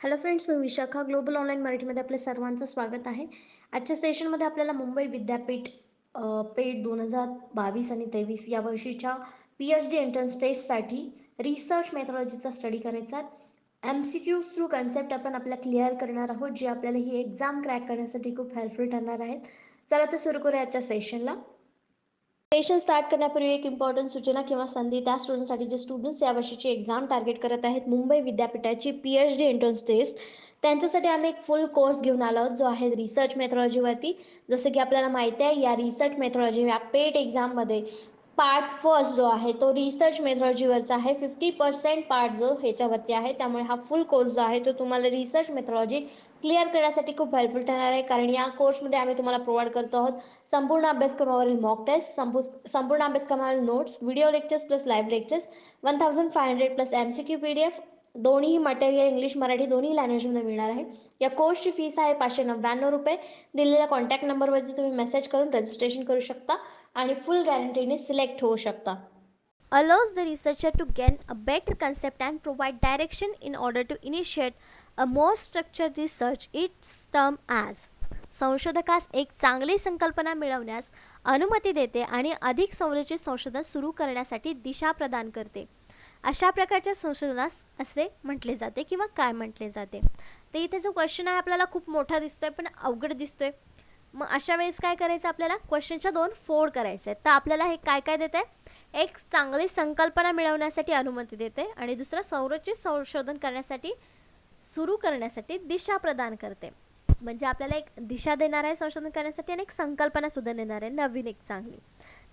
Hello friends, मी Vishakha. Global online मराठीमध्ये आपल्या सर्वांचं स्वागत आहे. आजच्या सेशनमध्ये आपल्याला मुंबई विद्यापीठ पेट 2022 आणि 23 या वर्षीच्या PhD एंट्रन्स टेस्टसाठी रिसर्च मेथॉलॉजीचा स्टडी करायचा आहे. MCQ थ्रू कन्सेप्ट आपण आपल्या क्लिअर करणार आहोत, जे आपल्याला ही एक्झाम क्रॅक करण्यासाठी खूप हेल्पफुल ठरणार आहेत. चला तर सुरू करूया आजच्या सेशनला. सेशन स्टार्ट करण्यापूर्वी एक इम्पॉर्टंट सूचना किंवा संधी त्या स्टुडंटसाठी जे स्टुडंट्स यावर्षीची एक्झाम टार्गेट करत आहेत मुंबई विद्यापीठाची PhD एंट्रन्स टेस्ट, त्यांच्यासाठी आम्ही एक फुल कोर्स घेऊन आलो आहोत, जो आहे रिसर्च मेथॉलॉजीवरती. जसं की आपल्याला माहिती आहे, या रिसर्च मेथॉलॉजी या पेट एक्झाममध्ये पार्ट फर्स्ट जो आहे तो रिसर्च मेथॉलॉजीवरचा आहे. 50% पार्ट जो ह्याच्यावरती आहे, त्यामुळे हा फुल कोर्स जो आहे तो तुम्हाला रिसर्च मेथॉलॉजी क्लिअर करण्यासाठी खूप हेल्पफुल ठरणार आहे. कारण या कोर्समध्ये आम्ही तुम्हाला प्रोव्हाइड करतो आहोत संपूर्ण अभ्यासक्रमावरील मॉक टेस्ट, संपूर्ण अभ्यासक्रमावरील notes, video lectures plus live lectures, 1500 plus MCQ PDF, दोन्ही मटेरियल इंग्लिश मराठी दोन्ही लँग्वेजमध्ये मिळणार आहे. या कोर्सची फीस आहे 599 रुपये. दिलेल्या कॉन्टॅक्ट नंबरवरती तुम्ही मेसेज करून रजिस्ट्रेशन करू शकता आणि फुल गॅरंटीने सिलेक्ट होऊ शकता. Allows the researcher to gain a better concept and provide direction in order to initiate a more structured research. Its term as संशोधकास एक चांगली संकल्पना मिळवण्यास अनुमती देते आणि अधिक संरचित संशोधन सुरू करण्यासाठी दिशा प्रदान करते. अशा प्रकारच्या संशोधनास असे म्हटले जाते किंवा काय म्हटले जाते. तर इथे जो क्वेश्चन आहे आपल्याला खूप मोठा दिसतोय पण अवघड दिसतोय. मग अशा वेळेस काय करायचं, आपल्याला क्वेश्चनच्या दोन फोड करायचे आहेत. तर आपल्याला हे काय काय देते, एक चांगली संकल्पना मिळवण्यासाठी अनुमती देते आणि दुसरं संरचित संशोधन करण्यासाठी सुरू करण्यासाठी दिशा प्रदान करते. म्हणजे आपल्याला एक दिशा देणार आहे संशोधन करण्यासाठी आणि एक संकल्पना सुद्धा देणार आहे नवीन एक चांगली.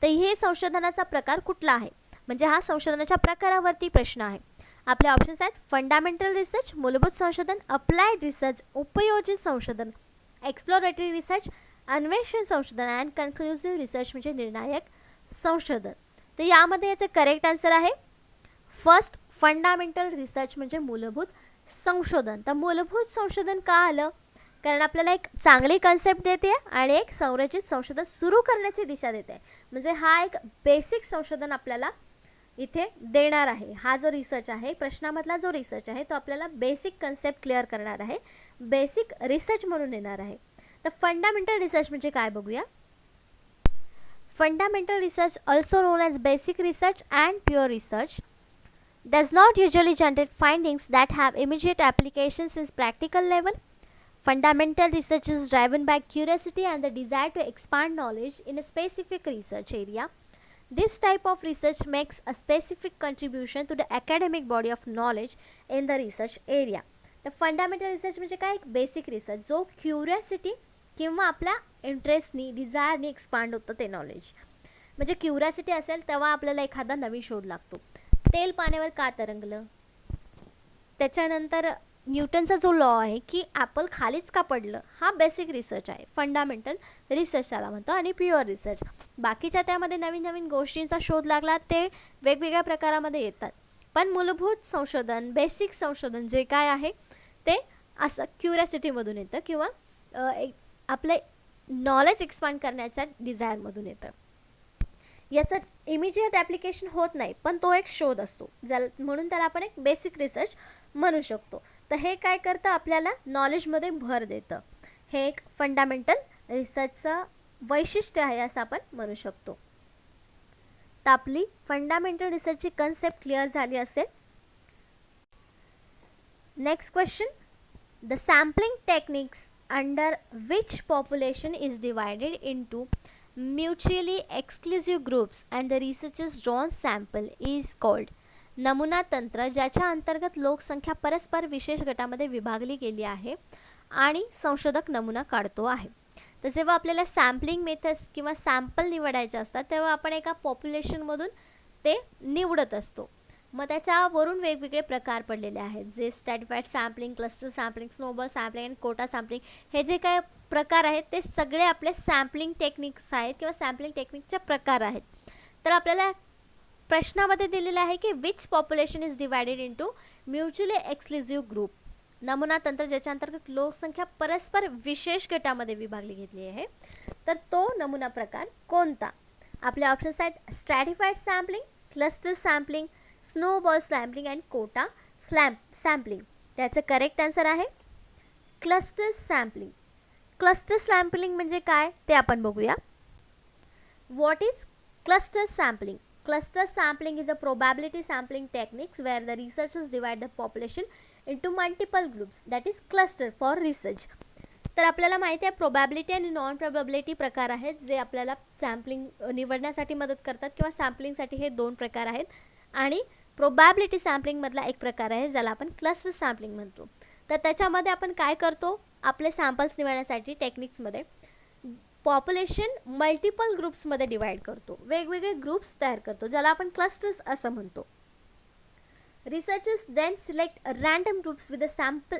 तर हे संशोधनाचा प्रकार कुठला आहे, म्हणजे हा संशोधनाच्या प्रकारावरती प्रश्न आहे. आपले ऑप्शन्स आहेत फंडामेंटल रिसर्च, मूलभूत संशोधन, अप्लाइड रिसर्च, उपयोजित संशोधन, एक्सप्लोरेटरी रिसर्च, अन्वेषण संशोधन अँड कन्क्लुसिव्ह रिसर्च म्हणजे निर्णायक संशोधन. तर यामध्ये याचे करेक्ट आन्सर आहे फर्स्ट, फंडामेंटल रिसर्च म्हणजे मूलभूत संशोधन. तर मूलभूत संशोधन का आलं, कारण आपल्याला एक चांगली कन्सेप्ट देते आणि एक संरचित संशोधन सुरू करण्याची दिशा देते. म्हणजे हा एक बेसिक संशोधन आपल्याला इथे देणार आहे. हा जो रिसर्च आहे, प्रश्नामधला जो रिसर्च आहे तो आपल्याला बेसिक कन्सेप्ट क्लिअर करणार आहे, बेसिक रिसर्च म्हणून येणार आहे. तर फंडामेंटल रिसर्च म्हणजे काय बघूया. Fundamental research, also known as basic research and pure research, does not usually generate findings that have immediate applications in practical level. Fundamental research is driven by curiosity and the desire to expand knowledge in a specific research area. This type of research makes a specific contribution to the academic body of knowledge in the research area. The fundamental research म्हणजे काय, एक basic research जो curiosity किंवा आपल्या इंटरेस्टनी डिझायरनी expand होतं ते knowledge. म्हणजे curiosity असेल तेव्हा आपल्याला एखादा नवीन शोध लागतो. तेल पाण्यावर का तरंगलं, त्याच्यानंतर न्यूटनचा जो लॉ आहे की ॲपल खालीच का पडलं, हा बेसिक रिसर्च आहे, फंडामेंटल रिसर्च त्याला म्हणतो. आणि प्युअर रिसर्च बाकीच्या त्यामध्ये नवीन नवीन गोष्टींचा शोध लागला, ते वेगवेगळ्या प्रकारामध्ये येतात. पण मूलभूत संशोधन, बेसिक संशोधन जे काय आहे ते असं क्युरियोसिटीमधून येतं किंवा आपले नॉलेज एक्सपांड करण्याच्या डिझायरमधून येतं. याचं इमिजिएट ॲप्लिकेशन होत नाही, पण तो एक शोध असतो म्हणून त्याला आपण एक बेसिक रिसर्च म्हणू शकतो. तर हे काय करतं, आपल्याला नॉलेजमध्ये भर देतं. हे एक फंडामेंटल रिसर्चचं वैशिष्ट्य आहे असं आपण म्हणू शकतो. तर आपली फंडामेंटल रिसर्चची कन्सेप्ट क्लिअर झाली असेल. Next question, the sampling techniques under which population is divided into mutually exclusive groups and the researcher's drawn sample is called. नमुना तंत्र, ज्याच्या अंतर्गत लोकसंख्या परस्पर विशेष गटामध्ये विभागली गेली आहे आणि संशोधक नमुना काढतो आहे. तर जेव्हा आपल्याला सॅम्पलिंग मेथड्स किंवा सॅम्पल निवडायचे असतात तेव्हा आपण एका पॉप्युलेशनमधून ते निवडत असतो. मग त्याच्यावरून वेगवेगळे प्रकार पडलेले आहेत, जे स्ट्रॅटिफाईड sampling, cluster sampling, snowball sampling आणि कोटा सॅम्पलिंग. हे जे काय प्रकार आहेत ते सगळे आपले सॅम्पलिंग टेक्निक्स आहेत किंवा सॅम्पलिंग टेक्निकचे प्रकार आहेत. तर आपल्याला प्रश्नामध्ये दिलेलं आहे की which population is divided into mutually exclusive group. नमुना तंत्र ज्याच्या अंतर्गत लोकसंख्या परस्पर विशेष गटामध्ये विभागली घेतली आहे, तर तो नमुना प्रकार कोणता. आपले ऑप्शन्स आहेत स्ट्रॅटिफाईड sampling, cluster sampling, snowball sampling and quota sampling. त्याचं करेक्ट आन्सर आहे क्लस्टर सॅम्पलिंग. क्लस्टर सॅम्पलिंग म्हणजे काय ते आपण बघूया. What is cluster sampling? Cluster sampling is a probability sampling techniques where the researchers divide the population into multiple groups, that is cluster for research. तर आपल्याला माहिती आहे प्रोबॅबिलिटी आणि नॉन प्रोबॅबिलिटी प्रकार आहेत जे आपल्याला सॅम्पलिंग निवडण्यासाठी मदत करतात किंवा सॅम्पलिंगसाठी हे दोन प्रकार आहेत. आणि प्रोबॅबिलिटी सॅम्पलिंगमधला एक प्रकार आहे ज्याला आपण क्लस्टर सॅम्पलिंग म्हणतो. तर त्याच्यामध्ये आपण काय करतो, आपले सॅम्पल्स निवडण्यासाठी टेक्निक्समध्ये पॉप्युलेशन मल्टिपल ग्रुप्समध्ये डिवाइड करतो, वेगवेगळे ग्रुप्स तयार करतो ज्याला आपण क्लस्टर्स असं म्हणतो. Researchers then select random groups with a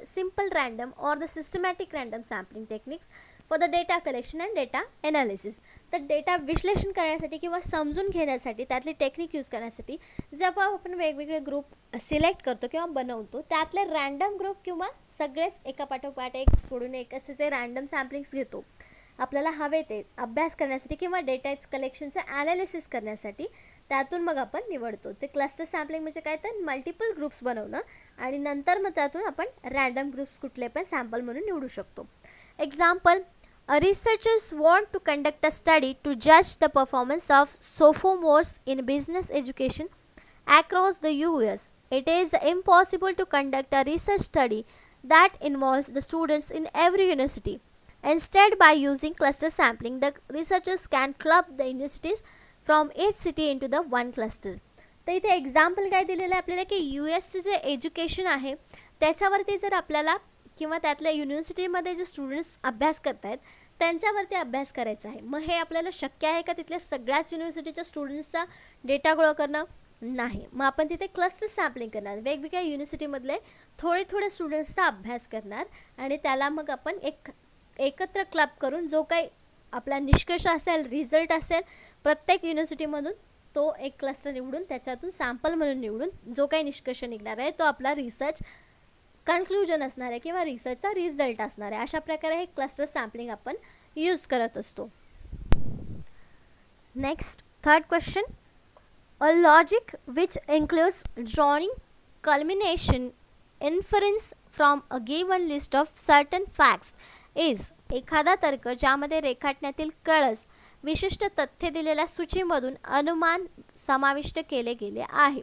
simple random or the systematic random sampling techniques for the data collection and data analysis. तर डेटा विश्लेषण करण्यासाठी किंवा समजून घेण्यासाठी त्यातली टेक्निक यूज करण्यासाठी जेव्हा आपण वेगवेगळे ग्रुप सिलेक्ट करतो किंवा बनवतो त्यातले रॅन्डम ग्रुप किंवा सगळेच एका पाठोपाठ एक सोडून एक असे जे रॅन्डम सॅम्पलिंग्स घेतो आपल्याला हवे ते अभ्यास करण्यासाठी किंवा डेटा कलेक्शनचं ॲनालिसिस करण्यासाठी, त्यातून मग आपण निवडतो. ते क्लस्टर सॅम्पलिंग म्हणजे काय तर मल्टिपल ग्रुप्स बनवणं आणि नंतर मग त्यातून आपण रॅन्डम ग्रुप्स कुठले पण सॅम्पल म्हणून निवडू शकतो. Example, researchers want to conduct a study to जज the performance of sophomores in business education across the US. It is impossible to conduct a research study that involves the students in every university. Instead, by using cluster sampling, the researchers can club the universities from each city into the one cluster. तर इथे example काय दिलेलं आहे आपल्याला की US जे education आहे त्याच्यावरती जर आपल्याला किंवा त्यातल्या युनिव्हर्सिटीमध्ये जे स्टुडंट्स अभ्यास करत आहेत त्यांच्यावरती अभ्यास करायचा आहे. मग हे आपल्याला शक्य आहे का तिथल्या सगळ्याच युनिव्हर्सिटीच्या स्टुडंट्सचा डेटा गोळा करणं? नाही. मग आपण तिथे क्लस्टर सॅम्पलिंग करणार, वेगवेगळ्या युनिव्हर्सिटीमधले थोडे स्टुडंट्सचा अभ्यास करणार आणि त्याला मग आपण एकत्र क्लब करून जो काही आपला निष्कर्ष असेल, रिझल्ट असेल प्रत्येक युनिव्हर्सिटीमधून तो एक क्लस्टर निवडून त्याच्यातून सॅम्पल म्हणून निवडून जो काही निष्कर्ष निघणार आहे तो आपला रिसर्च कन्क्लुजन असणार आहे किंवा रिसर्चचा रिझल्ट असणार आहे. अशा प्रकारे हे क्लस्टर सॅम्पलिंग आपण यूज करत असतो. Next, third question, a logic which includes drawing culmination inference from a given list of certain facts is. एखादा तर्क ज्यामध्ये रेखाटण्यातील कळस विशिष्ट तथ्य दिलेल्या सूचीमधून अनुमान समाविष्ट केले गेले आहे.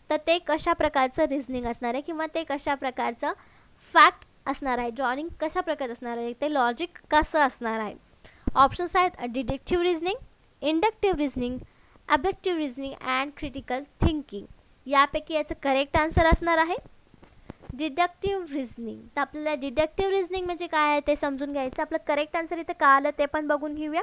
तर ते कशा प्रकारचं रिझनिंग असणार आहे किंवा ते कशा प्रकारचं फॅक्ट असणार आहे, ड्रॉइंग कशा प्रकारचं असणार आहे, ते लॉजिक कसं असणार आहे. ऑप्शन्स आहेत deductive reasoning, inductive reasoning, objective reasoning and critical thinking. यापैकी याचं करेक्ट आन्सर असणार आहे डिडक्टिव्ह रिझनिंग. तर आपल्याला डिडक्टिव्ह रिझनिंग म्हणजे काय आहे ते समजून घ्यायचं. आपलं करेक्ट आन्सर इथं का आलं ते पण बघून घेऊया.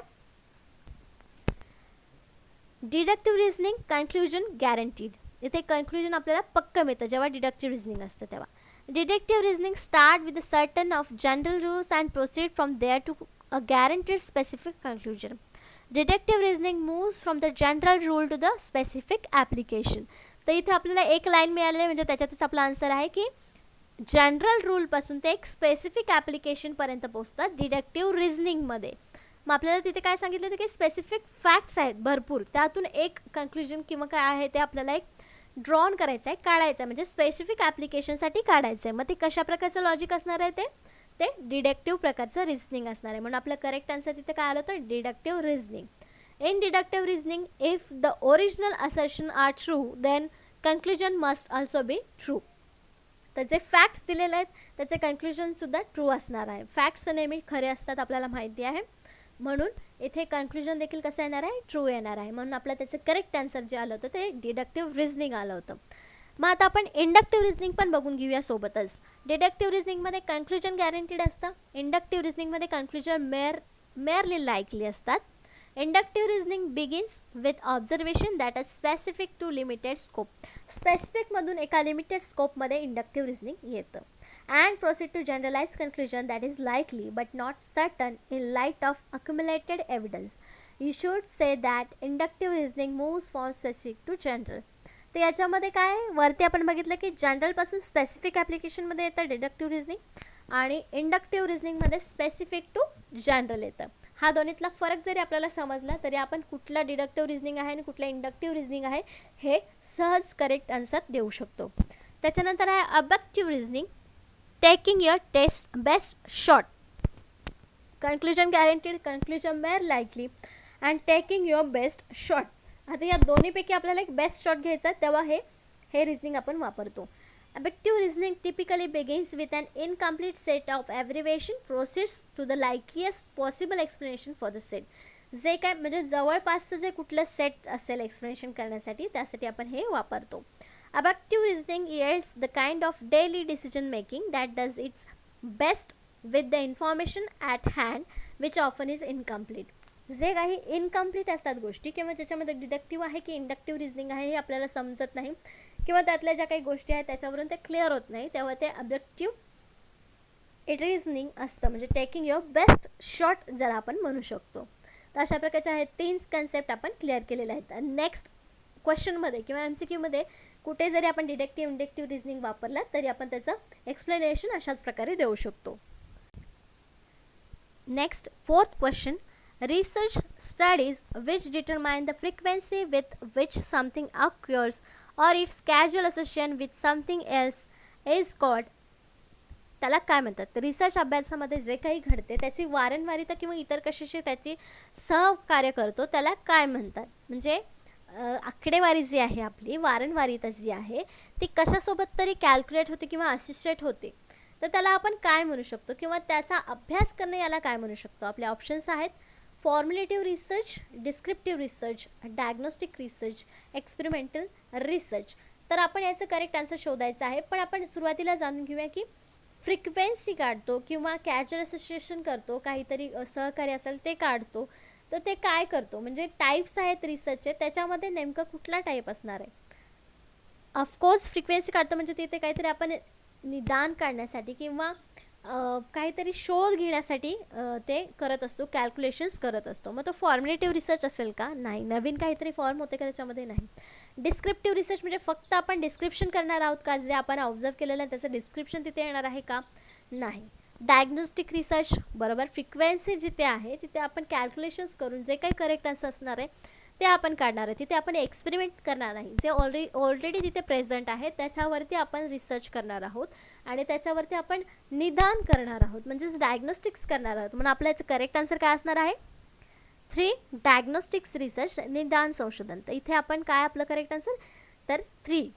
Deductive reasoning conclusion guaranteed. इथे कन्क्लुजन आपल्याला पक्क मिळतं जेव्हा डिडक्टिव्ह रिझनिंग असतं तेव्हा. Deductive reasoning start with a certain of general rules and proceed from there to a guaranteed specific conclusion. Deductive reasoning moves from the general rule to the specific application. तर इथे आपल्याला एक line मिळाली म्हणजे त्याच्यातच आपला आन्सर आहे की जनरल रूलपासून ते एक स्पेसिफिक ॲप्लिकेशनपर्यंत पोचतात डिडक्टिव्ह रिझनिंगमध्ये. मग आपल्याला तिथे काय सांगितलं होतं की स्पेसिफिक फॅक्ट्स आहेत भरपूर, त्यातून एक कन्क्लुजन किंवा काय आहे ते आपल्याला एक ड्रॉन करायचं आहे, काढायचं आहे, म्हणजे स्पेसिफिक ॲप्लिकेशनसाठी काढायचं आहे. मग ते कशा प्रकारचं लॉजिक असणार आहे ते डिडक्टिव्ह प्रकारचं रिझनिंग असणार आहे. म्हणून आपलं करेक्ट आन्सर तिथे काय आलं होतं deductive reasoning. In deductive reasoning if the original assertion are true then conclusion must also be true. तर जे फॅक्ट्स दिलेले आहेत त्याचे कन्क्लुजनसुद्धा ट्रू असणार आहे. फॅक्ट्स नेहमी खरे असतात आपल्याला माहिती आहे, म्हणून इथे कन्क्लुजन देखील कसं येणार आहे ट्रू येणार आहे. म्हणून आपलं त्याचं करेक्ट आन्सर जे आलं होतं ते डिडक्टिव्ह रिझनिंग आलं होतं. मग आता आपण इंडक्टिव्ह रिझनिंग पण बघून घेऊया सोबतच. डिडक्टिव्ह रिझनिंगमध्ये कन्क्लुजन गॅरंटीड असतं, इंडक्टिव्ह रिझनिंगमध्ये कन्क्लुजन मेअरली लाईकली असतात. Inductive reasoning begins with observation that is specific to limited scope. स्पेसिफिकमधून एका लिमिटेड स्कोपमध्ये इंडक्टिव्ह रिझनिंग येतं. And proceed to generalize conclusion that is likely but not certain in light of accumulated evidence. You should say that inductive reasoning moves from specific to general. तर याच्यामध्ये काय आहे, वरती आपण बघितलं की जनरलपासून स्पेसिफिक ॲप्लिकेशनमध्ये येतं डिडक्टिव्ह रिझनिंग आणि इंडक्टिव्ह रिझनिंगमध्ये स्पेसिफिक टू जनरल येतं. हा दोन्हीतला फरक जरी आपल्याला समजला तरी आपण कुठलं डिडक्टिव्ह रिझनिंग आहे आणि कुठलं इंडक्टिव्ह रिझनिंग आहे हे सहज करेक्ट आन्सर देऊ शकतो. त्याच्यानंतर आहे objective reasoning. taking your test best shot. Conclusion guaranteed, conclusion more likely, and taking your best shot. आता या दोन्हीपैकी आपल्याला एक बेस्ट शॉट घ्यायचा आहे, तेव्हा हे रिझनिंग आपण वापरतो. Abductive reasoning typically begins with an incomplete set of abbreviation, proceeds to the likeliest possible explanation for the set. जे काय म्हणजे जवळपासचं जे कुठलं सेट असेल एक्सप्लेनेशन करण्यासाठी, त्यासाठी आपण हे वापरतो. Abductive reasoning yields the kind of daily decision making that does its best with the information at hand, which often is incomplete. जे काही इनकम्प्लीट असतात गोष्टी किंवा ज्याच्यामध्ये डिडक्टिव्ह आहे की इंडक्टिव्ह रिझनिंग आहे हे आपल्याला समजत नाही, किंवा त्यातल्या ज्या काही गोष्टी आहेत त्याच्यावरून ते क्लिअर होत नाही, तेव्हा ते अब्डक्टिव्ह रिझनिंग असतं, म्हणजे टेकिंग युअर बेस्ट शॉट ज्याला आपण म्हणू शकतो. तर अशा प्रकारचे आहेत 3 कन्सेप्ट आपण क्लिअर केलेले आहेत. नेक्स्ट क्वेश्चनमध्ये किंवा MCQमध्ये कुठे जरी आपण डिडक्टिव्ह इंडक्टिव्ह रिझनिंग वापरला तरी आपण त्याचं एक्सप्लेनेशन अशाच प्रकारे देऊ शकतो. Next 4th question. Research studies which determine the frequency with which something occurs or its causal association with something else is called. त्याला काय म्हणतात? रिसर्च अभ्यासामध्ये जे काही घडते त्याची वारंवारिता किंवा इतर कशाशी त्याची सहकार्य करतो त्याला काय म्हणतात? म्हणजे आकडेवारी जी आहे आपली वारंवारिता जी आहे ती कशासोबत तरी कॅल्क्युलेट होते किंवा असिस्टेट होते, तर त्याला आपण काय म्हणू शकतो किंवा त्याचा अभ्यास करणे याला काय म्हणू शकतो? आपले ऑप्शन्स आहेत formulative research, descriptive research, diagnostic research, experimental research. तर आपण याचं करेक्ट आन्सर शोधायचं आहे, पण आपण सुरुवातीला जाणून घेऊया की फ्रिक्वेन्सी काढतो किंवा कॅज्युअल असोसिएशन करतो, काहीतरी सहकार्य असेल ते काढतो, तर ते काय करतो? म्हणजे टाईप्स आहेत रिसर्चचे, त्याच्यामध्ये नेमकं कुठला टाईप असणार आहे? ऑफकोर्स फ्रिक्वेन्सी काढतो म्हणजे तिथे काहीतरी आपण निदान काढण्यासाठी किंवा काहीतरी शोध घेण्यासाठी ते करत असतो, कॅल्क्युलेशन्स करत असतो. मग तो फॉर्म्युलेटिव्ह रिसर्च असेल का? नाही. नवीन काहीतरी फॉर्म होते का त्याच्यामध्ये? नाही. डिस्क्रिप्टिव्ह रिसर्च म्हणजे फक्त आपण डिस्क्रिप्शन करणार आहोत का? जे आपण ऑब्झर्व केलेलं आहे त्याचं डिस्क्रिप्शन तिथे येणार आहे का? नाही. डायग्नोस्टिक रिसर्च बरोबर, फ्रिक्वेन्सी जिथे आहे तिथे आपण कॅल्क्युलेशन्स करून जे काही करेक्ट आन्सर असणार आहे ते आपण काढणार आहे. तिथे आपण एक्सपेरिमेंट करणार नाही, जे ऑलरेडी तिथे प्रेझेंट आहे त्याच्यावरती आपण रिसर्च करणार आहोत आणि त्याच्यावरती आपण निदान करणार आहोत, म्हणजेच डायग्नोस्टिक्स करणार आहोत. म्हणून आपलं याचं करेक्ट आन्सर काय असणार आहे? 3 डायग्नोस्टिक्स रिसर्च, निदान संशोधन. तर इथे आपण काय आपलं करेक्ट आन्सर? तर 3.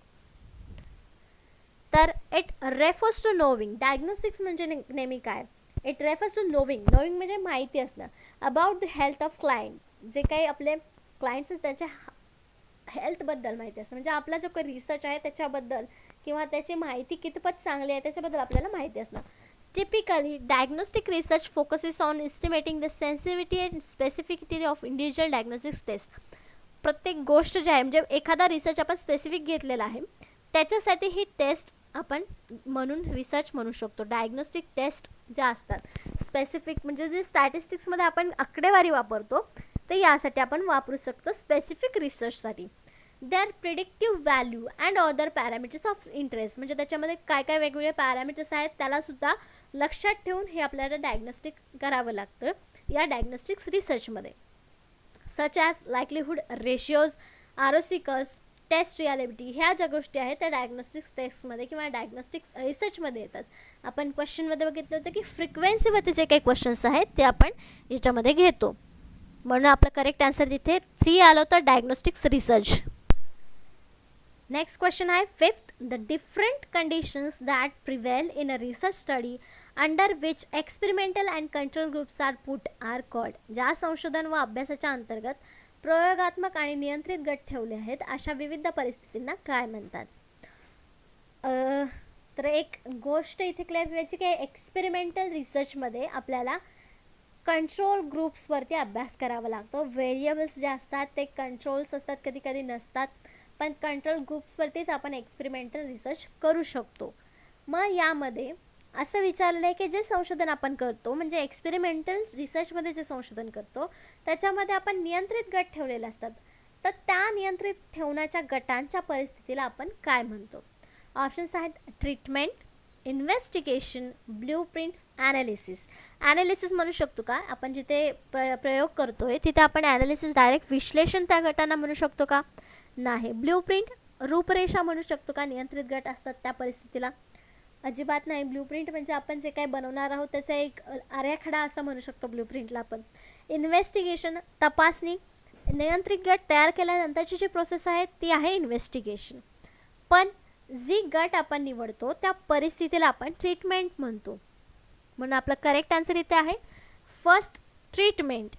तर it refers to knowing. Diagnostics म्हणजे नेहमी काय? It refers to knowing. Knowing म्हणजे माहिती असणं about the health of client. जे काही आपले क्लायंट्स त्याच्या हेल्थबद्दल माहिती असतं, म्हणजे आपला जो काही रिसर्च आहे त्याच्याबद्दल किंवा त्याची माहिती कितपत चांगली आहे त्याच्याबद्दल आपल्याला माहिती असणं. Typically diagnostic research focuses on estimating the sensitivity and specificity of individual diagnostics test. प्रत्येक गोष्ट जी आहे म्हणजे एखादा रिसर्च आपण स्पेसिफिक घेतलेला आहे त्याच्यासाठी ही टेस्ट आपण म्हणून रिसर्च म्हणू शकतो. डायग्नोस्टिक टेस्ट ज्या असतात स्पेसिफिक म्हणजे जे स्टॅटिस्टिक्समध्ये आपण आकडेवारी वापरतो तर यासाठी आपण वापरू शकतो स्पेसिफिक रिसर्चसाठी. Their predictive value and other parameters of interest. म्हणजे त्याच्यामध्ये काय काय वेगवेगळे पॅरामीटर्स आहेत त्यालासुद्धा लक्षात ठेवून हे आपल्याला डायग्नोस्टिक करावं लागतं या डायग्नोस्टिक्स रिसर्चमध्ये. Such as likelihood ratios, ROC curves, test reliability ह्या ज्या गोष्टी आहेत त्या डायग्नोस्टिक्स टेस्टमध्ये किंवा डायग्नोस्टिक्स रिसर्चमध्ये येतात. आपण क्वेश्चनमध्ये बघितलं होतं की फ्रिक्वेन्सीवरती जे काही क्वेश्चन्स आहेत ते आपण याच्यामध्ये घेतो, म्हणून आपलं करेक्ट आन्सर तिथे 3 आलं होतं, डायग्नोस्टिक्स रिसर्च. नेक्स्ट क्वेश्चन आहे 5th. The different conditions that prevail in a research study under which experimental and control groups are put are called. ज्या संशोधन व अभ्यासाच्या अंतर्गत प्रयोगात्मक आणि नियंत्रित गट ठेवले आहेत अशा विविध परिस्थितींना काय म्हणतात? तर एक गोष्ट इथे क्लिअर करायची की एक्सपेरिमेंटल रिसर्चमध्ये आपल्याला कंट्रोल ग्रुप्सवरती अभ्यास करावा लागतो. व्हेरिएबल्स जे असतात ते कंट्रोल्स असतात, कधी कधी नसतात, पण कंट्रोल ग्रुप्सवरतीच आपण एक्सपेरिमेंटल रिसर्च करू शकतो. मग यामध्ये असं विचारलं आहे की जे संशोधन आपण करतो म्हणजे एक्सपेरिमेंटल रिसर्चमध्ये जे संशोधन करतो त्याच्यामध्ये आपण नियंत्रित गट ठेवलेले असतात, तर त्या नियंत्रित ठेवण्याच्या गटांच्या परिस्थितीला आपण काय म्हणतो? ऑप्शन्स आहेत ट्रीटमेंट, इन्व्हेस्टिगेशन, ब्ल्यूप्रिंट्स, ॲनालिसिस. ॲनालिसिस म्हणू शकतो का आपण? जिथे प्रयोग करतो आहे तिथे आपण ॲनालिसिस डायरेक्ट विश्लेषण त्या गटांना म्हणू शकतो का? नाही. ब्ल्यूप्रिंट रूपरेषा म्हणू शकतो का? नियंत्रित गट असतात त्या परिस्थितीला? अजिबात नाही. ब्लूप्रिंट म्हणजे आपण जे काही बनवणार आहोत त्याचा एक आराखडा असं म्हणू शकतो ब्लूप्रिंटला आपण. इन्व्हेस्टिगेशन, तपासणी. नियंत्रित गट तयार केल्यानंतरची जी प्रोसेस आहे ती आहे इन्व्हेस्टिगेशन. पण जी गट आपण निवडतो त्या परिस्थितीला आपण ट्रीटमेंट म्हणतो. म्हणून आपलं करेक्ट आन्सर इथे आहे first, treatment.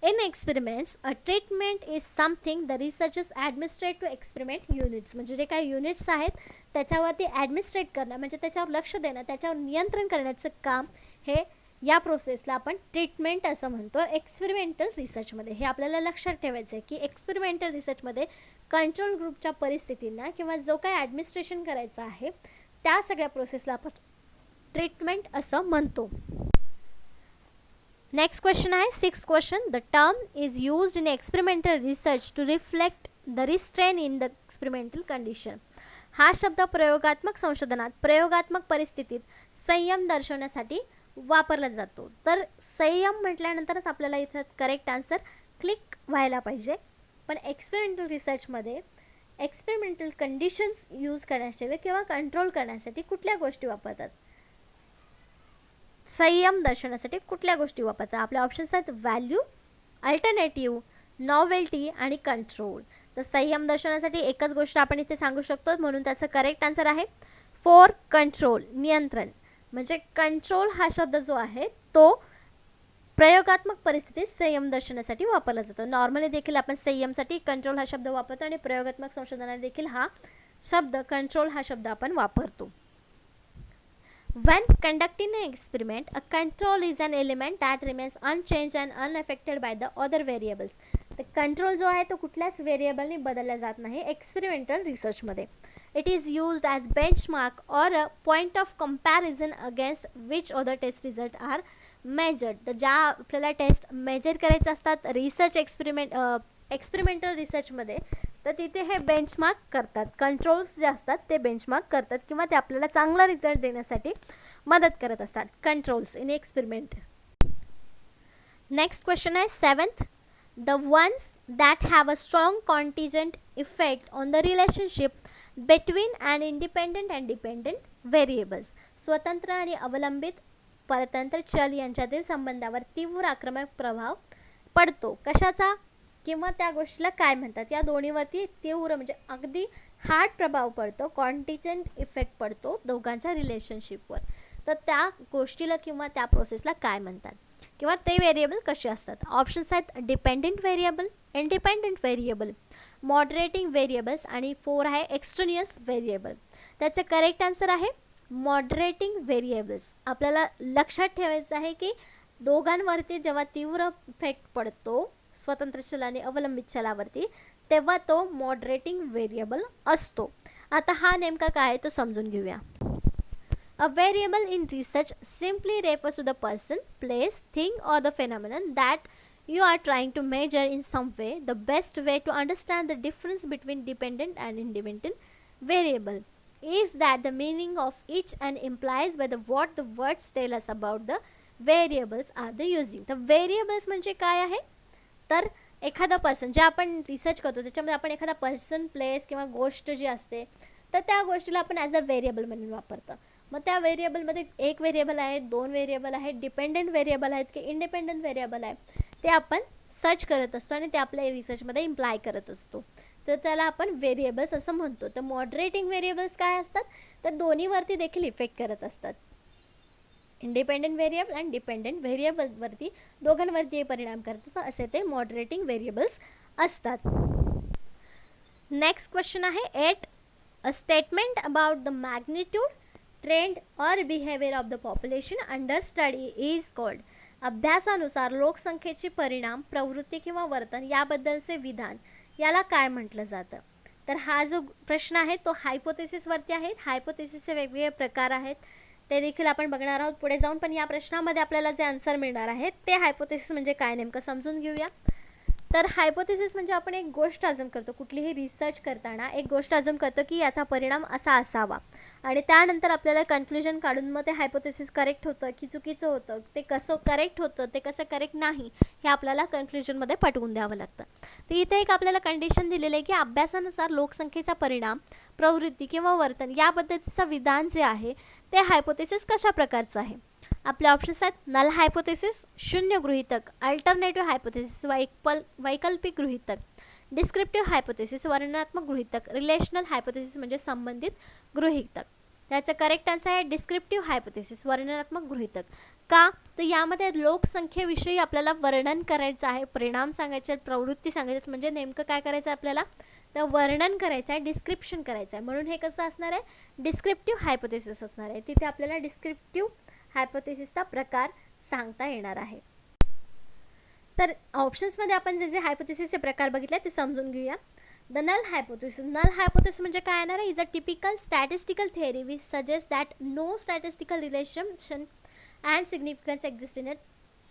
In experiments, a treatment is something the researchers administrate to experiment units. म्हणजे जे काही युनिट्स आहेत त्याच्यावरती ॲडमिनिस्ट्रेट करणं म्हणजे त्याच्यावर लक्ष देणं, त्याच्यावर नियंत्रण करण्याचं काम, हे या प्रोसेसला आपण ट्रीटमेंट असं म्हणतो एक्सपेरिमेंटल रिसर्चमध्ये. हे आपल्याला लक्षात ठेवायचं आहे की एक्सपेरिमेंटल रिसर्चमध्ये कंट्रोल ग्रुपच्या परिस्थितींना किंवा जो काही ॲडमिनिस्ट्रेशन करायचं आहे त्या सगळ्या प्रोसेसला आपण ट्रीटमेंट असं म्हणतो. नेक्स्ट क्वेश्चन आहे 6th question. The term is used in experimental research to reflect the restrain in the experimental condition. हा शब्द प्रयोगात्मक संशोधनात प्रयोगात्मक परिस्थितीत संयम दर्शवण्यासाठी वापरला जातो. तर संयम म्हटल्यानंतरच आपल्याला इथं करेक्ट आन्सर क्लिक व्हायला पाहिजे. पण एक्सपेरिमेंटल रिसर्चमध्ये एक्सपेरिमेंटल कंडिशन्स यूज करण्यासाठी किंवा कंट्रोल करण्यासाठी कुठल्या गोष्टी वापरतात, संयम दर्शवण्यासाठी कुठल्या गोष्टी वापरतात? आपले ऑप्शन्स आहेत व्हॅल्यू, अल्टरनेटिव्ह, नॉवेल्टी आणि कंट्रोल. तर संयम दर्शवण्यासाठी एकच गोष्ट आपण इथे सांगू शकतो, म्हणून त्याचं करेक्ट आन्सर आहे 4, कंट्रोल, नियंत्रण. म्हणजे कंट्रोल हा शब्द जो आहे तो प्रयोगात्मक परिस्थितीत संयम दर्शवण्यासाठी वापरला जातो. नॉर्मली देखील आपण संयमसाठी कंट्रोल हा शब्द वापरतो आणि प्रयोगात्मक संशोधनात देखील हा शब्द कंट्रोल हा शब्द आपण वापरतो. When conducting an experiment, a control is an element that remains unchanged and unaffected by the other variables. तर कंट्रोल जो आहे तो कुठल्याच व्हेरिएबलनी बदलला जात नाही एक्सपेरिमेंटल रिसर्चमध्ये. It is used as benchmark or a point of comparison against which other test result are measured. तर ज्या आपल्याला टेस्ट मेजर करायचे असतात रिसर्च एक्सपेरिमेंटल रिसर्चमध्ये, तर तिथे हे बेंचमार्क करतात. कंट्रोल्स जे असतात ते बेंचमार्क करतात किंवा ते आपल्याला चांगला रिझल्ट देण्यासाठी मदत करत असतात controls in experiment. Next question आहे 7th. The ones that have a strong contingent effect on the relationship between and independent and dependent variables. स्वतंत्र आणि अवलंबित परतंत्र चल यांच्यातील संबंधावर तीव्र आक्रमक प्रभाव पडतो. कशाचा किंवा त्या गोष्टीला काय म्हणतात? या दोन्हीवरती तीव्र म्हणजे अगदी हार्ड प्रभाव पडतो, कॉन्टिजंट इफेक्ट पडतो दोघांच्या रिलेशनशिपवर. तर त्या गोष्टीला किंवा त्या प्रोसेसला काय म्हणतात किंवा ते व्हेरिएबल कसे असतात? ऑप्शन्स आहेत dependent variable, independent variable, moderating variables आणि 4 आहे एक्स्ट्रेनियस व्हेरिएबल. त्याचं करेक्ट आन्सर आहे मॉडरेटिंग व्हेरिएबल्स. आपल्याला लक्षात ठेवायचं आहे की दोघांवरती जेव्हा तीव्र इफेक्ट पडतो स्वतंत्र चल आणि अवलंबित चलावरती तेव्हा तो मॉडरेटिंग व्हेरिएबल असतो. आता हा नेमका काय आहे तो समजून घेऊया. A variable in research simply refers to the person, place, thing or the phenomenon that you are trying to measure in some way. The best way to understand the difference between dependent and independent variable is that the meaning of each and implies by the what the words tell us about the variables are the using. The variables म्हणजे काय आहे? तर एखादा person जे आपण research करतो त्याच्यामध्ये आपण एखादा पर्सन, प्लेस किंवा गोष्ट जी असते तर त्या गोष्टीला आपण ॲज अ व्हेरिएबल म्हणून वापरतो. मग त्या व्हेरिएबलमध्ये एक व्हेरिएबल आहे, 2 व्हेरिएबल आहेत, डिपेंडंट व्हेरिएबल आहेत की इंडिपेंडंट व्हेरिएबल आहे ते आपण सर्च करत असतो आणि ते आपल्या रिसर्चमध्ये इम्प्लाय करत असतो. तर त्याला आपण व्हेरिएबल्स असं म्हणतो. तर मॉडरेटिंग व्हेरिएबल्स काय असतात? तर दोन्हीवरती देखील इफेक्ट करत असतात. इंडिपेंडंट व्हेरिएबल आणि डिपेंडंट व्हेरिएबलवरती दोघांवरती परिणाम करतात असे ते मॉडरेटिंग व्हेरिएबल्स असतात. नेक्स्ट क्वेश्चन आहे 8. A statement about the magnitude, trend or behaviour of the population under study is called. अभ्यासानुसार लोकसंख्येचे परिणाम, प्रवृत्ती किंवा वर्तन याबद्दलचे विधान याला काय म्हटलं जातं? तर हा जो प्रश्न आहे तो हायपोथेसिसवरती आहे. हायपोथेसिसचे वेगवेगळे प्रकार आहेत ते देखील आपण बघणार आहोत पुढे जाऊन. पण या प्रश्नामध्ये आपल्याला जे आन्सर मिळणार आहे ते हायपोथेसिस म्हणजे काय नेमकं समजून घेऊया. तर हायपोथेसिस म्हणजे आपण एक गोष्ट अजूम करतो, कुठलीही रिसर्च करताना एक गोष्ट अजूम करतो की याचा परिणाम असा असावा, आणि त्यानंतर आपल्याला कन्क्लुजन काढून मग ते हायपोथेसिस करेक्ट होतं की चुकीचं होतं, ते कसं करेक्ट होतं, ते कसं करेक्ट नाही, हे आपल्याला कन्क्लुजनमध्ये पटवून द्यावं लागतं. तर इथे एक आपल्याला कंडिशन दिलेलं आहे की अभ्यासानुसार लोकसंख्येचा परिणाम, प्रवृत्ती किंवा वर्तन या पद्धतीचं विधान जे आहे ते हायपोथेसिस कशा प्रकारचं आहे. आपले ऑप्शन्स आहेत नल हायपोथेसिस, शून्य गृहीतक, अल्टरनेटिव्ह हायपोथेसिस, वैकल्पिक गृहीतक, डिस्क्रिप्टिव्ह हायपोथेसिस, वर्णनात्मक गृहीतक, रिलेशनल हायपोथेसिस म्हणजे संबंधित गृहीतक. त्याचं करेक्ट आन्सर आहे डिस्क्रिप्टिव्ह हायपोथेसिस, वर्णनात्मक गृहीतक. का तर यामध्ये लोकसंख्येविषयी आपल्याला वर्णन करायचं आहे, परिणाम सांगायचे आहेत, प्रवृत्ती सांगायची आहेत, म्हणजे नेमकं काय करायचं आहे आपल्याला, तर वर्णन करायचं आहे, डिस्क्रिप्शन करायचं आहे. म्हणून हे कसं असणार आहे, डिस्क्रिप्टिव्ह हायपोथेसिस असणार आहे. तिथे आपल्याला डिस्क्रिप्टिव्ह हायपोथेसिसचा प्रकार सांगता येणार आहे. तर ऑप्शन्समध्ये आपण जे जे हायपोथेसिसचे प्रकार बघितले ते समजून घेऊया. The null hypothesis. Null hypothesis म्हणजे काय येणार आहे, is a typical statistical theory which suggest that no statistical relation and significance exist in a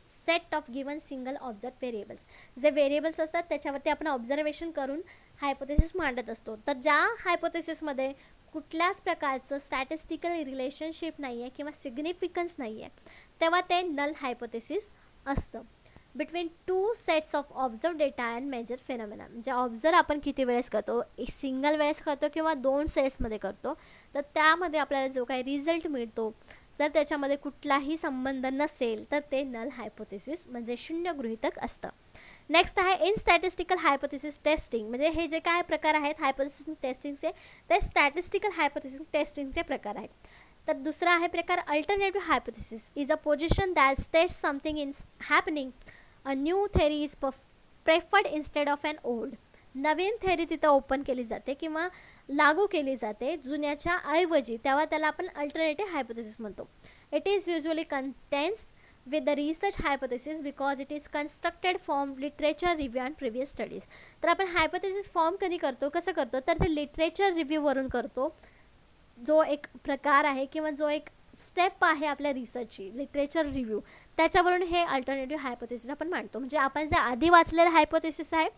set of given single observe variables. जे व्हेरिएबल्स असतात त्याच्यावरती आपण ऑब्झर्वेशन करून हायपोथेसिस मांडत असतो. तर ज्या हायपोथेसिसमध्ये कुठल्याच प्रकारचं स्टॅटिस्टिकल रिलेशनशिप नाही आहे किंवा सिग्निफिकन्स नाही आहे, तेव्हा ते नल हायपोथेसिस असतं. Between two sets of observe data and measure phenomena. म्हणजे ऑब्झर्व आपण किती वेळेस करतो, एक सिंगल वेळेस करतो किंवा दोन सेट्समध्ये करतो, तर त्यामध्ये आपल्याला जो काही रिझल्ट मिळतो, जर त्याच्यामध्ये कुठलाही संबंध नसेल तर ते नल हायपोथेसिस म्हणजे शून्य गृहीतक असतं. नेक्स्ट आहे इन स्टॅटिस्टिकल हायपोथेसिस टेस्टिंग. म्हणजे हे जे काय प्रकार आहेत हायपोथेसिस टेस्टिंगचे, ते स्टॅटिस्टिकल हायपोथेसिस टेस्टिंगचे प्रकार आहेत. तर दुसरा आहे प्रकार alternative hypothesis, is a position that states something in happening, a new theory is preferred instead of an old. नवीन थेरी तिथं ओपन केली जाते किंवा लागू केली जाते जुन्याच्या ऐवजी, तेव्हा त्याला आपण अल्टरनेटिव्ह हायपोथेसिस म्हणतो. It is usually contains with the research hypothesis because it is constructed from literature review and previous studies. तर आपण हायपोथेसिस फॉर्म कधी करतो, कसं करतो, तर ते लिटरेचर रिव्ह्यूवरून करतो. जो एक प्रकार आहे किंवा जो एक स्टेप आहे आपल्या रिसर्चची, लिटरेचर रिव्ह्यू, त्याच्यावरून हे अल्टरनेटिव्ह हायपोथेसिस आपण मांडतो. म्हणजे आपण जे आधी वाचलेलं हायपोथेसिस आहे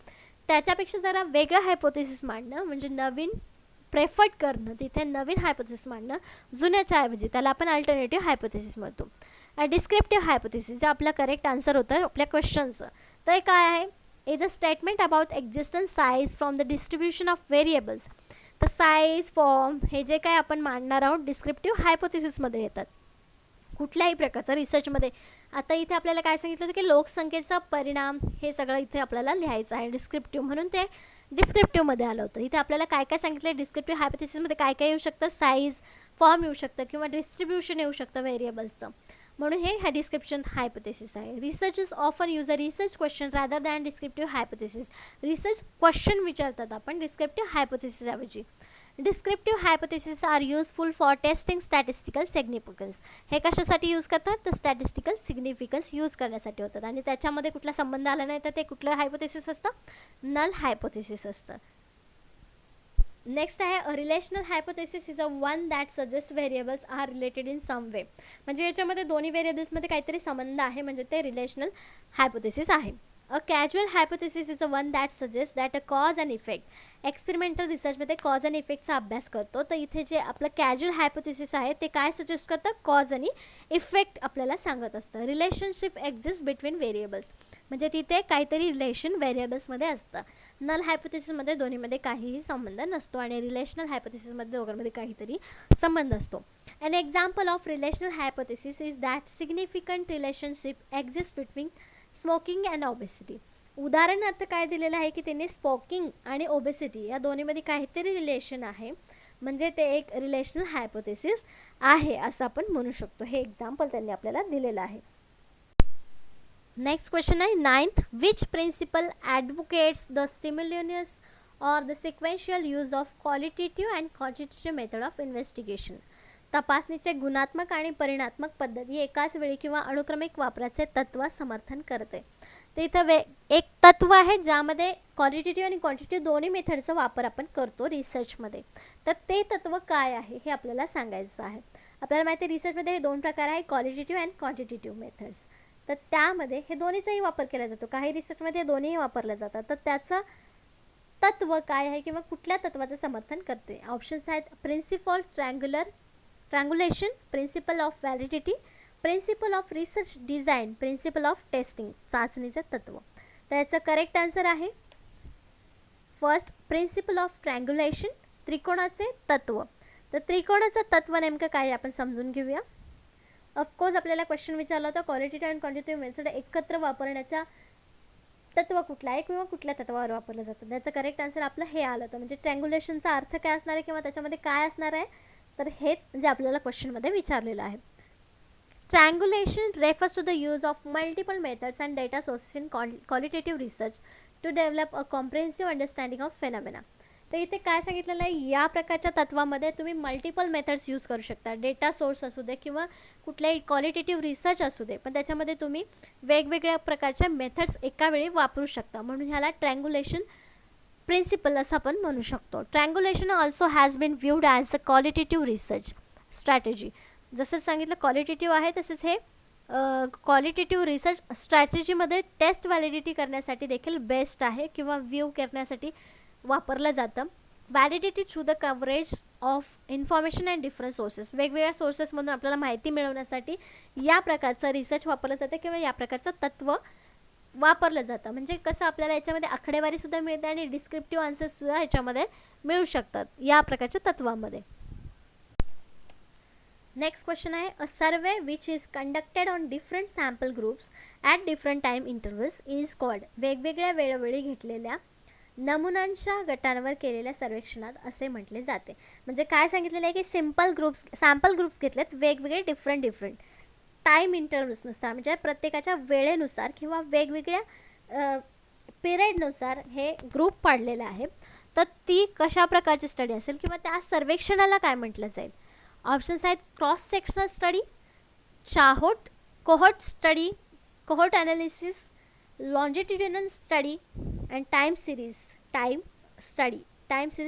त्याच्यापेक्षा जरा वेगळं हायपोथेसिस मांडणं, म्हणजे नवीन प्रेफर्ड करणं, तिथे नवीन हायपोथेसिस मांडणं जुन्याच्या ऐवजी, त्याला आपण अल्टरनेटिव्ह हायपोथेसिस म्हणतो. डिस्क्रिप्टिव्ह हायपोथेसिस जे आपला करेक्ट आन्सर होतं आपल्या क्वेश्चनचं, तर काय आहे, is a statement about existence size from the distribution of variables. तर साईज, फॉर्म हे जे काय आपण मांडणार आहोत डिस्क्रिप्टिव्ह हायपोथेसिसमध्ये येतात कुठल्याही प्रकारचं रिसर्चमध्ये. आता इथे आपल्याला काय सांगितलं होतं की लोकसंख्येचा परिणाम, हे सगळं इथे आपल्याला लिहायचं आहे डिस्क्रिप्टिव्ह, म्हणून ते डिस्क्रिप्टिव्हमध्ये आलं होतं. इथे आपल्याला काय काय सांगितलं, डिस्क्रिप्टिव्ह हायपोथेसिसमध्ये काय काय येऊ शकतं, साईज, फॉर्म येऊ शकतं किंवा डिस्ट्रीब्युशन येऊ शकतं व्हेरिएबल्सचं, म्हणून हे डिस्क्रिप्शन हायपोथेसिस आहे. Researchers often use a research question rather than descriptive hypothesis. Research question विचारतात आपण डिस्क्रिप्टिव्ह हायपोथेसिस ऐवजी. Descriptive hypothesis are useful for testing statistical significance. हे कशासाठी यूज करतात, तर स्टॅटिस्टिकल सिग्निफिकन्स यूज करण्यासाठी होतात, आणि त्याच्यामध्ये कुठला संबंध आला नाही तर ते कुठलं हायपोथेसिस असतं, नल हायपोथेसिस असतं. नेक्स्ट आहे a relational hypothesis is a one that suggest variables are related in some way. म्हणजे याच्यामध्ये दोन्ही व्हेरिएबल्समध्ये काहीतरी संबंध आहे, म्हणजे ते रिलेशनल हायपोथेसिस आहे. A casual hypothesis is a one that suggest that a cause and effect. Experimental रिसर्चमध्ये कॉज अँड इफेक्टचा अभ्यास करतो, तर इथे जे आपलं कॅज्युअल हायपोथेसिस आहे ते काय सजेस्ट करतं, कॉज आणि इफेक्ट आपल्याला सांगत असतं. रिलेशनशिप एक्झिस्ट बिटवीन व्हेरिएबल्स, म्हणजे तिथे काहीतरी रिलेशन व्हेरिएबल्समध्ये असतं. नल हायपोथेसिसमध्ये दोन्हीमध्ये काहीही संबंध नसतो, आणि रिलेशनल हायपोथेसिसमध्ये दोघांमध्ये काहीतरी संबंध असतो. An example of relational hypothesis is that significant relationship exists between smoking and obesity. उदाहरणार्थ काय दिलेलं आहे की त्यांनी स्मोकिंग आणि ओबेसिटी या दोन्हीमध्ये काहीतरी रिलेशन आहे, म्हणजे ते एक रिलेशनल हायपोथेसिस आहे असं आपण म्हणू शकतो. हे एक्झाम्पल त्यांनी आपल्याला दिलेलं आहे. नेक्स्ट क्वेश्चन आहे 9th. Which principle advocates the simultaneous or the sequential use of qualitative and quantitative method of investigation. तपासणीचे गुणात्मक आणि परिणात्मक पद्धती एकाच वेळी किंवा अनुक्रमिक वापराचे तत्व समर्थन करते. तर इथं एक तत्व आहे ज्यामध्ये क्वालिटेटिव्ह आणि क्वांटिटेटिव्ह दोन्ही मेथडचा वापर आपण करतो रिसर्चमध्ये. तर ते तत्व काय आहे हे आपल्याला सांगायचं आहे. आपल्याला माहिती आहे रिसर्चमध्ये हे दोन प्रकार आहे, क्वालिटेटिव्ह अँड क्वांटिटेटिव्ह मेथड्स. तर त्यामध्ये हे दोन्हीचाही वापर केला जातो. काही रिसर्चमध्ये हे दोन्हीही वापरले जातात. तर त्याचं तत्व काय आहे किंवा कुठल्या तत्वाचं समर्थन करते? ऑप्शन्स आहेत principle triangulation, principle of validity, principle of research design, principle of testing, चाचणीचं तत्व. तर याचं करेक्ट आन्सर आहे फर्स्ट प्रिन्सिपल ऑफ ट्रँग्युलेशन, त्रिकोणाचे तत्व. तर त्रिकोणाचं तत्व नेमकं काय आपण समजून घेऊया. ऑफकोर्स आपल्याला क्वेश्चन विचारला होता क्वालिटेटिव्ह अँड क्वांटिटेटिव्ह मेथड एकत्र वापरण्याचा तत्व कुठला आहे किंवा कुठल्या तत्वावर वापरलं जातं. त्याचं करेक्ट आन्सर आपलं हे आलं होतं. म्हणजे ट्रँग्युलेशनचा अर्थ काय असणार आहे किंवा त्याच्यामध्ये काय असणार आहे, तर हेच जे आपल्याला क्वेश्चनमध्ये विचारलेलं आहे. Triangulation refers to the use of multiple methods and data sources in qualitative research to develop a comprehensive understanding of phenomena. तर इथे काय सांगितलेलं आहे, या प्रकारच्या तत्वामध्ये तुम्ही मल्टिपल मेथड्स यूज करू शकता. डेटा सोर्स असू दे किंवा कुठल्याही क्वालिटेटिव्ह रिसर्च असू दे, पण त्याच्यामध्ये तुम्ही वेगवेगळ्या प्रकारच्या मेथड्स एका वेळी वापरू शकता. म्हणून ह्याला ट्रँग्युलेशन प्रिन्सिपल असं आपण म्हणू शकतो. Triangulation also has been viewed as a qualitative research strategy. जसं सांगितलं क्वालिटेटिव्ह आहे, तसेच हे क्वालिटेटिव्ह रिसर्च स्ट्रॅटेजीमध्ये टेस्ट व्हॅलिडिटी करण्यासाठी देखील बेस्ट आहे किंवा व्ह्यू करण्यासाठी वापरलं जातं. Validity through the coverage of information and different sources. वेगवेगळ्या सोर्सेसमधून आपल्याला माहिती मिळवण्यासाठी या प्रकारचं रिसर्च वापरलं जातं किंवा या प्रकारचं तत्व वापरलं जातं. म्हणजे कसं आपल्याला याच्यामध्ये आकडेवारीसुद्धा मिळते आणि डिस्क्रिप्टिव्ह आन्सर्ससुद्धा ह्याच्यामध्ये मिळू शकतात या प्रकारच्या तत्वामध्ये. नेक्स्ट क्वेश्चन आहे a survey which is conducted on different sample groups at different time intervals is called. वेगवेगळ्या वेळोवेळी घेतलेल्या नमुन्यांच्या गटांवर केलेल्या सर्वेक्षणात असे म्हटले जाते. म्हणजे काय सांगितलेलं आहे की सॅम्पल ग्रुप्स घेतलेत वेगवेगळे डिफरंट टाईम इंटरव्हल्सनुसार, म्हणजे प्रत्येकाच्या वेळेनुसार किंवा वेगवेगळ्या पिरियडनुसार हे ग्रुप पाडलेले आहे. तर ती कशा प्रकारची स्टडी असेल किंवा त्या सर्वेक्षणाला काय म्हटलं जाईल. ऑप्शन्स आहेत cross sectional study, cohort study, cohort analysis, longitudinal study and time series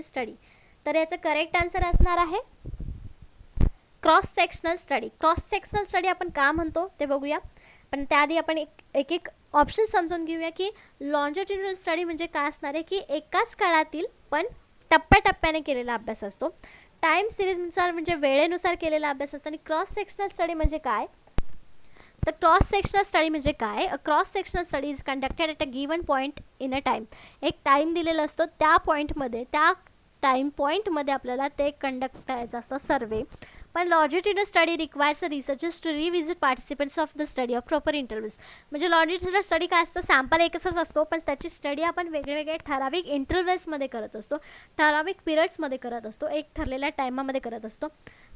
study. तर याचं करेक्ट आन्सर असणार आहे cross sectional study. Cross sectional study आपण का म्हणतो ते बघूया, पण त्याआधी आपण एक ऑप्शन समजून घेऊया की लॉन्जिट्युडिनल स्टडी म्हणजे काय असणार आहे की एकाच काळातील पण टप्प्याटप्प्याने केलेला अभ्यास असतो. टाईम सिरीजनुसार म्हणजे वेळेनुसार केलेला अभ्यास असतो. आणि क्रॉस सेक्शनल स्टडी म्हणजे काय, तर क्रॉस सेक्शनल स्टडी म्हणजे काय, a cross sectional study is conducted at a given point in a time. एक टाईम दिलेला असतो, त्या टाईम पॉईंटमध्ये आपल्याला ते कंडक्ट करायचं असतं सर्वे. पण longitudinal study requires researchers to revisit participants of the study of proper intervals. म्हणजे लॉन्जिट्युडिनल स्टडी काय असतं, सॅम्पल एकच असतो पण त्याची स्टडी आपण वेगवेगळ्या ठराविक इंटरव्हल्समध्ये करत असतो, ठराविक पिरियड्समध्ये करत असतो, एक ठरलेल्या टायमामध्ये करत असतो.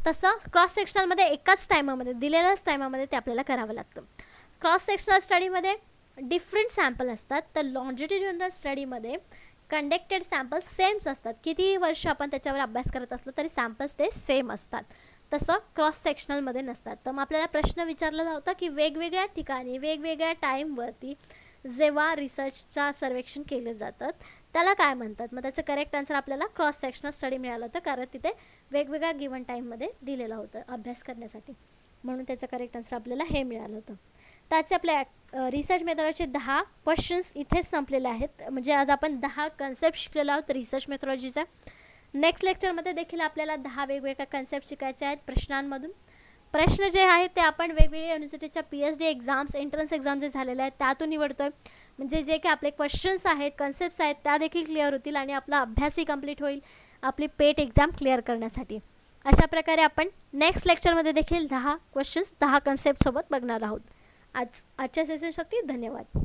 तसं क्रॉस सेक्शनलमध्ये एकाच टायमामध्ये दिलेल्याच टायमामध्ये ते आपल्याला करावं लागतं. क्रॉस सेक्शनल स्टडीमध्ये डिफरंट सॅम्पल असतात, तर लॉन्जिट्युडिनल स्टडीमध्ये कंडक्टेड सॅम्पल्स सेम्स असतात. किती वर्ष आपण त्याच्यावर अभ्यास करत असलो तरी सॅम्पल्स ते सेम असतात. तसं क्रॉस सेक्शनलमध्ये नसतात. तर मग आपल्याला प्रश्न विचारलेला होता की वेगवेगळ्या ठिकाणी वेगवेगळ्या टाईमवरती जेव्हा रिसर्चचा सर्वेक्षण केलं जातात त्याला काय म्हणतात. मग त्याचं करेक्ट आन्सर आपल्याला क्रॉस सेक्शनल स्टडी मिळालं होतं, कारण तिथे वेगवेगळ्या गिवन टाईममध्ये दिलेलं होतं अभ्यास करण्यासाठी, म्हणून त्याचं करेक्ट आन्सर आपल्याला हे मिळालं होतं. त्याचे आपल्या रिसर्च मेथॉडॉलॉजी 10 क्वेश्चन्स इथेच संपलेले आहेत. म्हणजे आज आपण 10 कन्सेप्ट शिकलेलो आहोत रिसर्च मेथॉडॉलॉजीचा. नेक्स्ट लेक्चरमध्ये देखील आपल्याला 10 वेगवेगळ्या कन्सेप्ट शिकायचे आहेत प्रश्नांमधून. प्रश्न जे आहेत ते आपण वेगवेगळ्या युनिव्हर्सिटीच्या PhD एक्झाम्स, एंट्रन्स एक्झाम जे झालेले आहेत त्यातून निवडतो आहे. म्हणजे जे काही आपले क्वेश्चन्स आहेत, कन्सेप्ट्स आहेत त्या देखील क्लिअर होतील आणि आपला अभ्यासही कंप्लीट होईल आपली पेट एक्झाम क्लिअर करण्यासाठी. अशा प्रकारे आपण नेक्स्ट लेक्चरमध्ये देखील 10 क्वेश्चन्स 10 कन्सेप्टसोबत बघणार आहोत. आजच्या सेशनसाठी धन्यवाद.